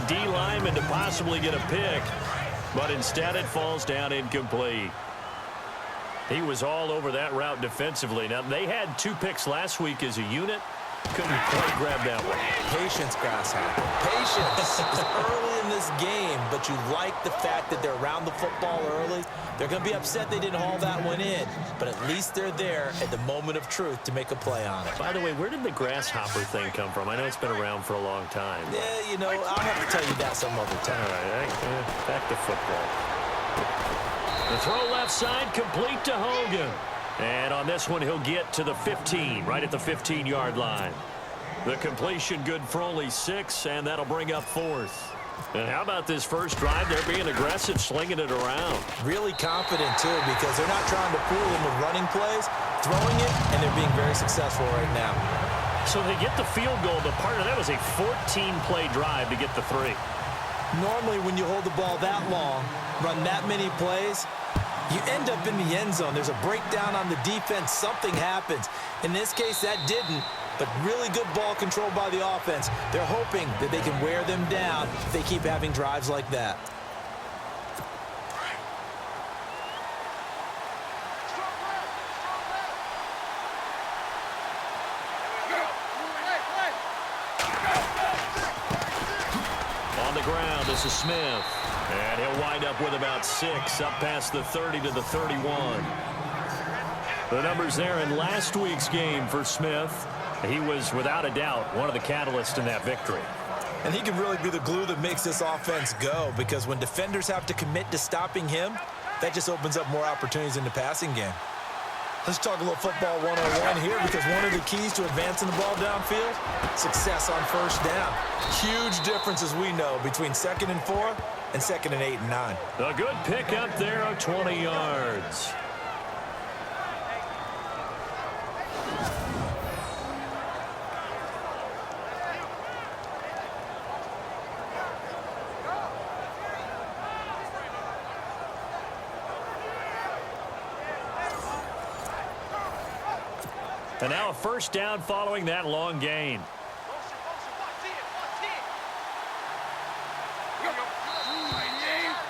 D lineman to possibly get a pick, but instead it falls down incomplete. He was all over that route defensively. Now, they had 2 picks last week as a unit. Couldn't quite grab that one. Patience, Grasshopper. Patience is early in this game, but you like the fact that they're around the football early. They're going to be upset they didn't haul that one in, but at least they're there at the moment of truth to make a play on it. By the way, where did the grasshopper thing come from? I know it's been around for a long time. Yeah, you know, I'll have to tell you that some other time. All right, back to football. The throw left side, complete to Hogan. And on this one, he'll get to the 15, right at the 15-yard line. The completion good for only 6, and that'll bring up 4th. And how about this first drive? They're being aggressive, slinging it around. Really confident, too, because they're not trying to fool them with running plays, throwing it, and they're being very successful right now. So they get the field goal, but part of that was a 14-play drive to get the 3. Normally, when you hold the ball that long, run that many plays, you end up in the end zone. There's a breakdown on the defense. Something happens. In this case, that didn't, but really good ball control by the offense. They're hoping that they can wear them down if they keep having drives like that. On the ground, this is Smith. And he'll wind up with about 6, up past the 30 to the 31. The numbers there in last week's game for Smith. He was, without a doubt, one of the catalysts in that victory. And he can really be the glue that makes this offense go, because when defenders have to commit to stopping him, that just opens up more opportunities in the passing game. Let's talk a little football 101 here, because one of the keys to advancing the ball downfield, success on first down. Huge difference, as we know, between 2nd and 4 and 2nd and 8 and 9. A good pick up there of 20 yards. And now a first down following that long gain.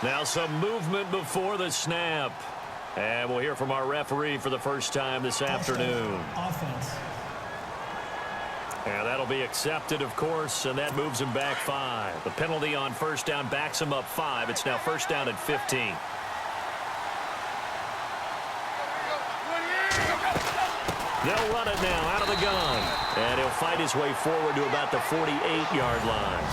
Now some movement before the snap. And we'll hear from our referee for the first time this afternoon. Offense. And that'll be accepted, of course, and that moves him back 5. The penalty on first down backs him up 5. It's now first down at 15. They'll run it now out of the gun. And he'll fight his way forward to about the 48-yard line.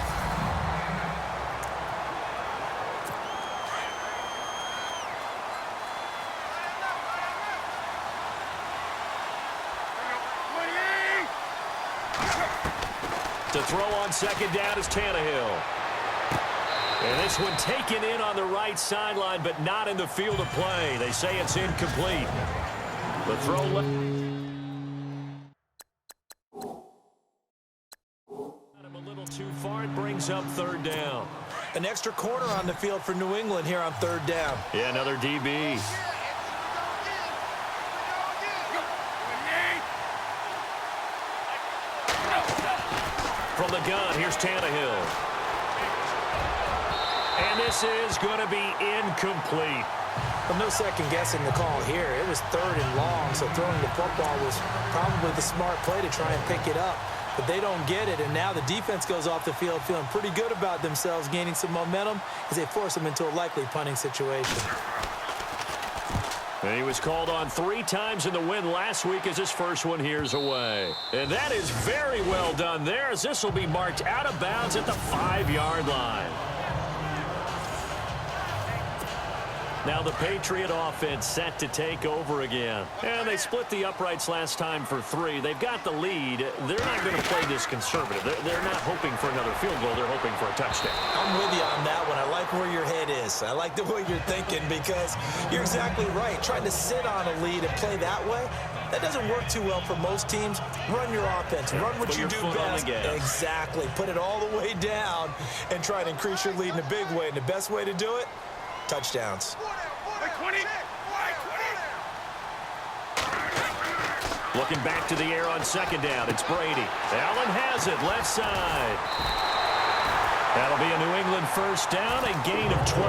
To throw on second down is Tannehill. And this one taken in on the right sideline, but not in the field of play. They say it's incomplete. The throw left. A little too far. It brings up 3rd down. An extra corner on the field for New England here on 3rd down. Yeah, another DB. From the gun, here's Tannehill. And this is going to be incomplete. Well, no second guessing the call here. It was 3rd and long, so throwing the football was probably the smart play to try and pick it up. But they don't get it, and now the defense goes off the field feeling pretty good about themselves, gaining some momentum as they force them into a likely punting situation. And he was called on 3 times in the win last week as his first one here's away. And that is very well done there, as this will be marked out of bounds at the 5-yard line. Now the Patriot offense set to take over again. And they split the uprights last time for 3. They've got the lead. They're not going to play this conservative. They're not hoping for another field goal. They're hoping for a touchdown. I'm with you on that one. I like where your head is. I like the way you're thinking, because you're exactly right. Trying to sit on a lead and play that way, that doesn't work too well for most teams. Run your offense. Run what you do best. Exactly. Put it all the way down and try to increase your lead in a big way. And the best way to do it, touchdowns. Looking back to the air on second down. It's Brady. Allen has it left side. That'll be a New England first down, a gain of 12.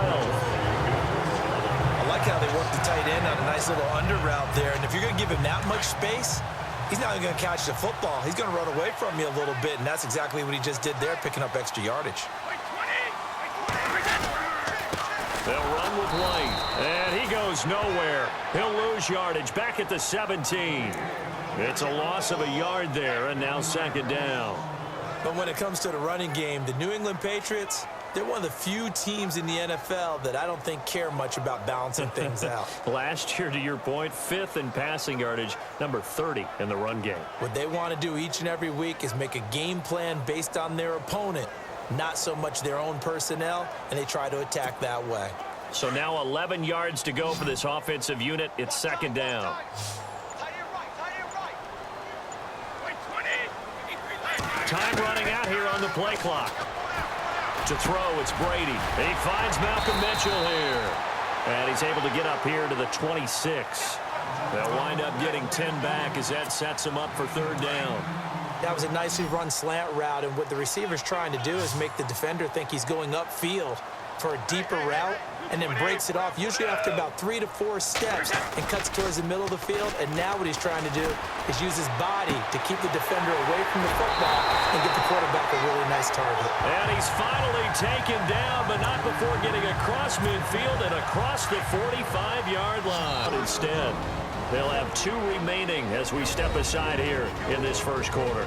I like how they work the tight end on a nice little under route there. And if you're going to give him that much space, he's not even going to catch the football. He's going to run away from you a little bit, and that's exactly what he just did there, picking up extra yardage. They'll run with White, and he goes nowhere. He'll lose yardage back at the 17. It's a loss of a yard there, and now second down. But when it comes to the running game, the New England Patriots, they're one of the few teams in the NFL that I don't think care much about balancing things out. Last year, to your point, 5th in passing yardage, number 30 in the run game. What they want to do each and every week is make a game plan based on their opponent, not so much their own personnel, and they try to attack that way. So now 11 yards to go for this offensive unit. It's second down. Time running out here on the play clock. To throw, it's Brady. He finds Malcolm Mitchell here. And he's able to get up here to the 26. They'll wind up getting 10 back as that sets him up for third down. That was a nicely run slant route, and what the receiver's trying to do is make the defender think he's going upfield for a deeper route, and then breaks it off, usually after about 3 to 4 steps, and cuts towards the middle of the field. And now what he's trying to do is use his body to keep the defender away from the football and get the quarterback a really nice target. And he's finally taken down, but not before getting across midfield and across the 45-yard line. Instead, they'll have 2 remaining as we step aside here in this first quarter.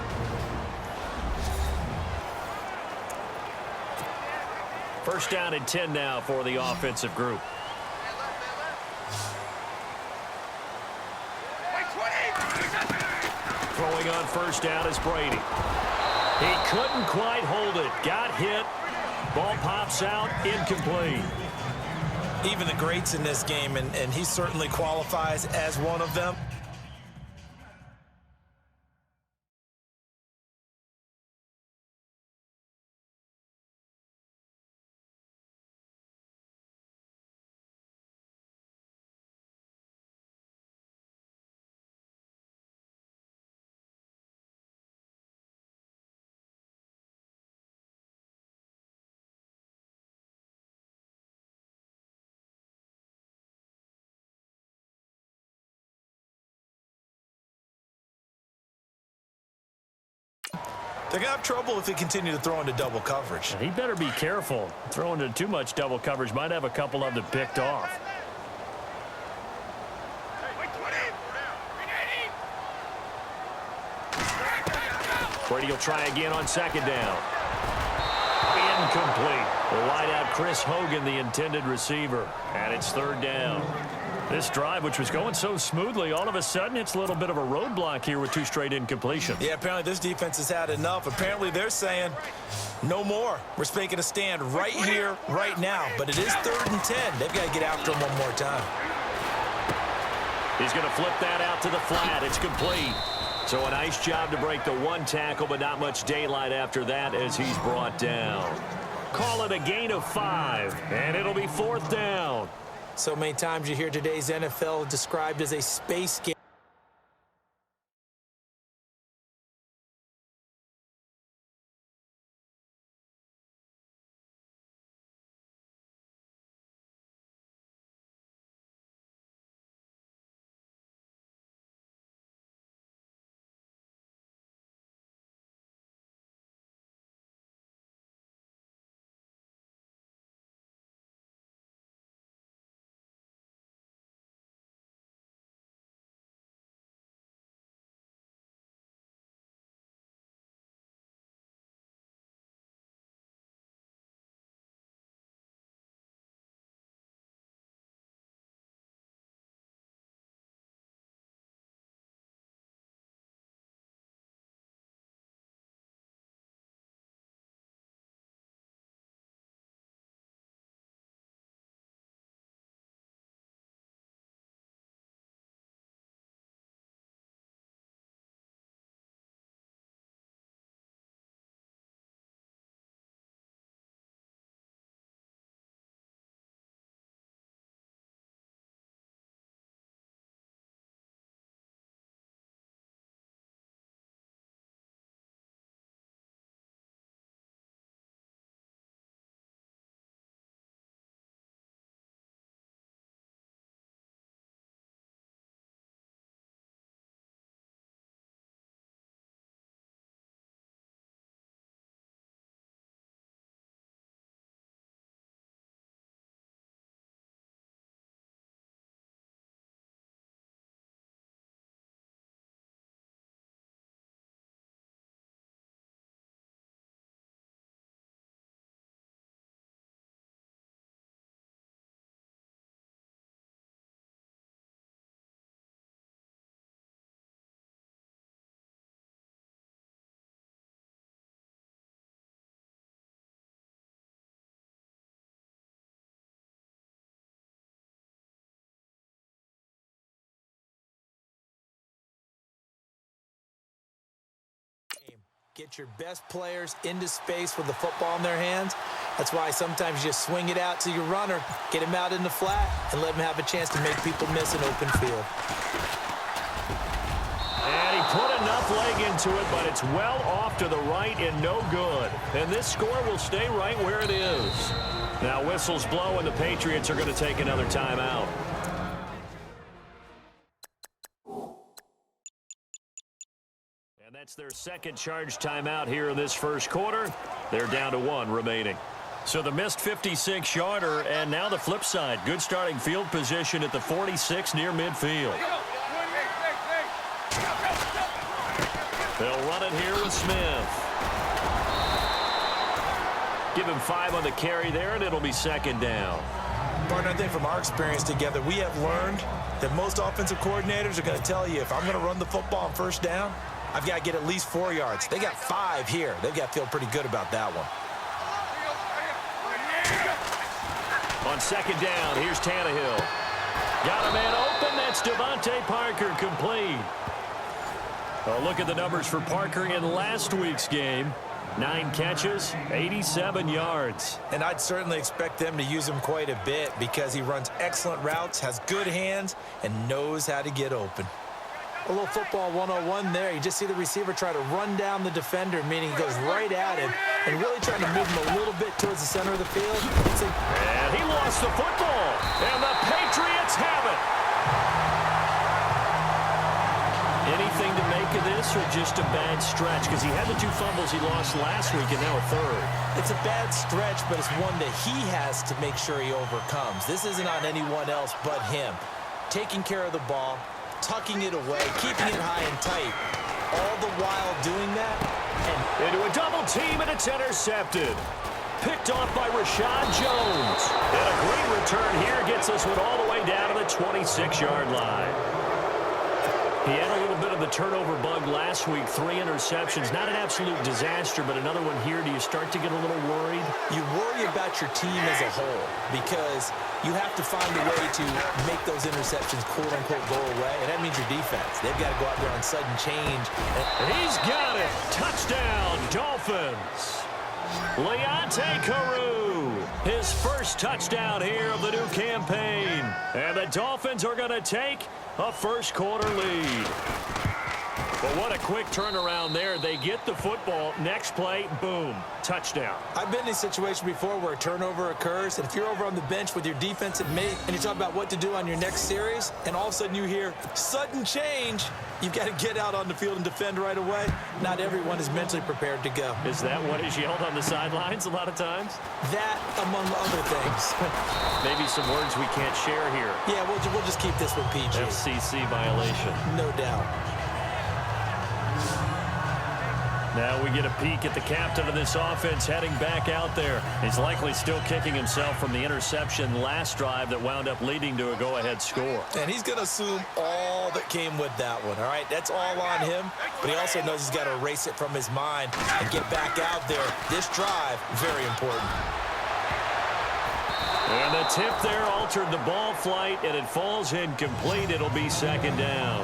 First down and 10 now for the offensive group. Throwing on first down is Brady. He couldn't quite hold it. Got hit. Ball pops out. Incomplete. Even the greats in this game, and he certainly qualifies as one of them. They're going to have trouble if they continue to throw into double coverage. He better be careful. Throwing into too much double coverage might have a couple of them picked off. Brady will try again on second down. Incomplete. The wideout Chris Hogan, the intended receiver. And it's third down. This drive, which was going so smoothly, all of a sudden it's a little bit of a roadblock here with 2 straight incompletions. Yeah, apparently this defense has had enough. Apparently they're saying no more. We're making a stand right here, right now. But it is 3rd and 10. They've got to get after him one more time. He's going to flip that out to the flat. It's complete. So a nice job to break the 1 tackle, but not much daylight after that as he's brought down. Call it a gain of 5, and it'll be 4th down. So many times you hear today's NFL described as a space game. Get your best players into space with the football in their hands. That's why sometimes you just swing it out to your runner, get him out in the flat, and let him have a chance to make people miss an open field. And he put enough leg into it, but it's well off to the right and no good. And this score will stay right where it is. Now whistles blow, and the Patriots are going to take another timeout. And that's their second charge timeout here in this first quarter. They're down to 1 remaining. So the missed 56-yarder, and now the flip side. Good starting field position at the 46 near midfield. They'll run it here with Smith. Give him 5 on the carry there, and it'll be second down. Partner, I think from our experience together, we have learned that most offensive coordinators are going to tell you, if I'm going to run the football on first down, I've got to get at least 4 yards. They got 5 here. They've got to feel pretty good about that one. On second down, here's Tannehill. Got a man open. That's Devontae Parker, complete. A look at the numbers for Parker in last week's game. 9 catches, 87 yards. And I'd certainly expect them to use him quite a bit because he runs excellent routes, has good hands, and knows how to get open. A little football 101 there. You just see the receiver try to run down the defender, meaning he goes right at him and really trying to move him a little bit towards the center of the field. And he lost the football, and the Patriots have it. Anything to make of this, or just a bad stretch? Because he had the 2 fumbles he lost last week and now a third. It's a bad stretch, but it's one that he has to make sure he overcomes. This isn't on anyone else but him. Taking care of the ball, tucking it away, keeping it high and tight. All the while doing that. And into a double team, and it's intercepted. Picked off by Rashad Jones. And a great return here gets this one all the way down to the 26-yard line. He had a little bit of the turnover bug last week, 3 interceptions. Not an absolute disaster, but another one here. Do you start to get a little worried? You worry about your team as a whole because you have to find a way to make those interceptions, quote-unquote, go away, and that means your defense. They've got to go out there on sudden change. He's got it. Touchdown, Dolphins. Leonte Carroo, his first touchdown here of the new campaign. And the Dolphins are going to take a first quarter lead. But what a quick turnaround there. They get the football. Next play, boom, touchdown. I've been in a situation before where a turnover occurs, and if you're over on the bench with your defensive mate and you talk about what to do on your next series, and all of a sudden you hear sudden change, you've got to get out on the field and defend right away. Not everyone is mentally prepared to go. Is that what is yelled on the sidelines a lot of times? That, among other things. Maybe some words we can't share here. Yeah, we'll just keep this one PG. FCC violation. No doubt. Now we get a peek at the captain of this offense heading back out there. He's likely still kicking himself from the interception last drive that wound up leading to a go-ahead score. And he's going to assume all that came with that one, all right? That's all on him, but he also knows he's got to erase it from his mind and get back out there. This drive, very important. And the tip there altered the ball flight, and it falls incomplete. It'll be second down.